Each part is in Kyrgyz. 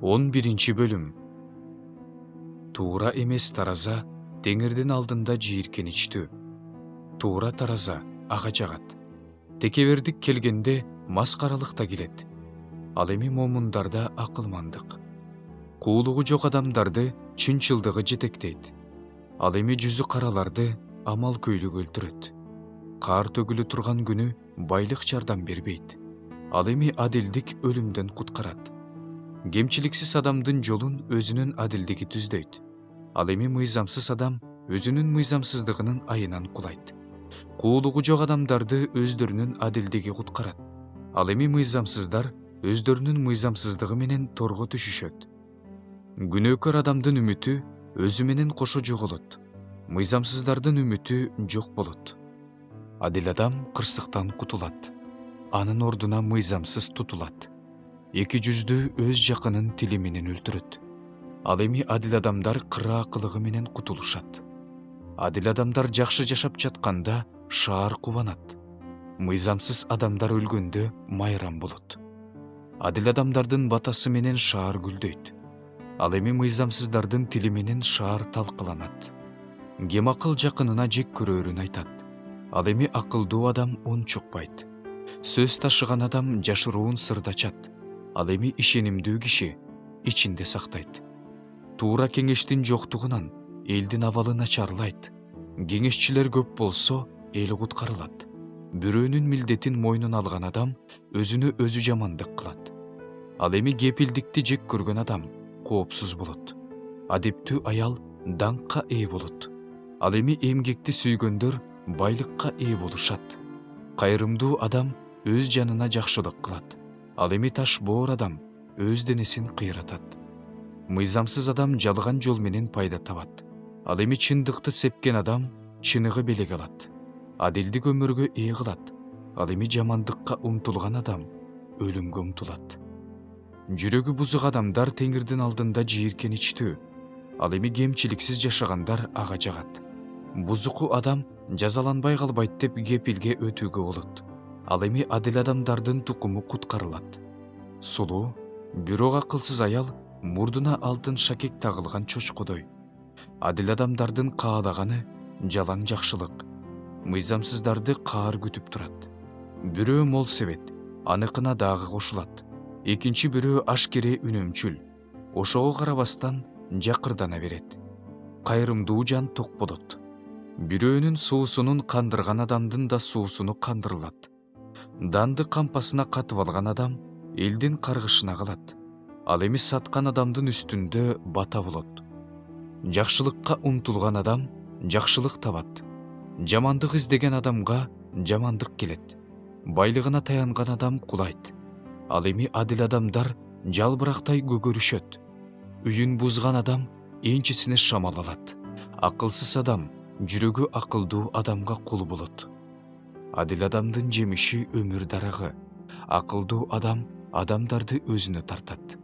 11 бөлүм. Туура эмес тараза теңирдин алдында жийиркеничтүү. Туура тараза ага жагат. Текебердик келгенде маскаралыкта келет. Ал эми момундарда акылмандык. Куулугу жок адамдарды чынчылдыгы жетектейт. Ал эми жүзү караларды амал-көйлүк өлтүрөт. Каар төгүлө турган күнү байлык жардам бербейт. Ал эми адилдик өлүмдөн куткарат. Кемчиликсиз адамдын жолун өзүнүн адилдиги түздөйт. Ал эми мыйзамсыз адам өзүнүн мыйзамсыздыгынын айынан кулайт. Куулугу жок адамдарды өздөрүнүн адилдиги куткарат. Ал эми мыйзамсыздар өздөрүнүн мыйзамсыздыгы менен торго түшүшөт. Күнөөкөр адамдын үмүтү өзү менен кошо жоголот. Мыйзамсыздардын үмүтү жок болот. Адил адам кырсыктан кутулат. Анын ордуна мыйзамсыз тутулат. Эки жүздүү өз жакынын тили менен өлтүрөт. Ал эми адил адамдар кыраакылыгы менен кутулушат. Адил адамдар жакшы жашап жатканда шаар кубанат. Мыйзамсыз адамдар өлгөндө майрам болот. Адил адамдардын батасы менен шаар гүлдөйт. Ал эми мыйзамсыздардын тили менен шаар талкаланат. Кем акыл жакынына жек көрөрүн айтат. Ал эми акылдуу адам ун чукпайт. Сөз ташыган адам жашыруун сырды ачат. Ал эми ишенимдүү киши ичинде сактайт. Туура кеңештин жоктугунан элдин абалы начарлайт. Кеңешчилер көп болсо эл куткарылат. Бирөөнүн милдетин мойнуна алган адам өзүнө өзү жамандык кылат. Ал эми кепилдикти жек көргөн адам коопсуз болот. Адептүү аял даңкка ээ болот. Ал эми эмгекти сүйгөндөр байлыкка ээ болушат. Кайрымдуу адам өз жанына жакшылык кылат. Ал эми таш боор адам өз денесин кыйратат. Мыйзамсыз адам жалган жол менен пайда табат. Ал эми чындыкты сепкен адам чыныгы белек алат. Адилдик өмүргө ээ кылат. Ал эми жамандыкка умтулган адам өлүмгө умтулат. Жүрөгү бузук адамдар теңирдин алдында жийиркеничтүү. Ал эми кемчиликсиз жашагандар ага жагат. Бузуку адам жазаланбай калбайт деп кепилге өтүүгө болот. Ал эми адил адамдардын тукуму куткарылат. Сулуу, бирок акылсыз аял мурдуна алтын шакек тагылган чочкодой. Адил адамдардын каалаганы жалаң жакшылык. Мыйзамсыздарды каар күтүп турат. Бирөө мол себет, аныкына дагы кошулат. Экинчи бирөө ашкере үнөмчүл. Ошого карабастан жакырдана берет. Кайрымдуу жан ток болот. Бирөөнүн суусунун кандырган адамдын да суусуну кандырылат. Данды кампасына катып алган адам элдин каргышына калат. Ал эми саткан адамдын үстүндө бата болот. Жакшылыкка умтулган адам жакшылык табат. Жамандык издеген адамга жамандык келет. Байлыгына таянган адам кулайт. Ал эми адил адамдар жалбырактай көгөрүшөт. Үйүн бузган адам энчисине шамал алат. Акылсыз адам жүрөгү акылдуу адамга кул болот. Адил адамдын жемиши өмүр дарагы. Акылдуу адам адамдарды өзүнө тартат.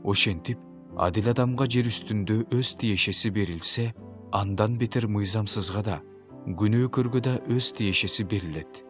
Ошентип, адил адамга жер үстүндө өз тиешеси берилсе, андан бетер мыйзамсызга да, күнөөкөргө да өз тиешеси берилет.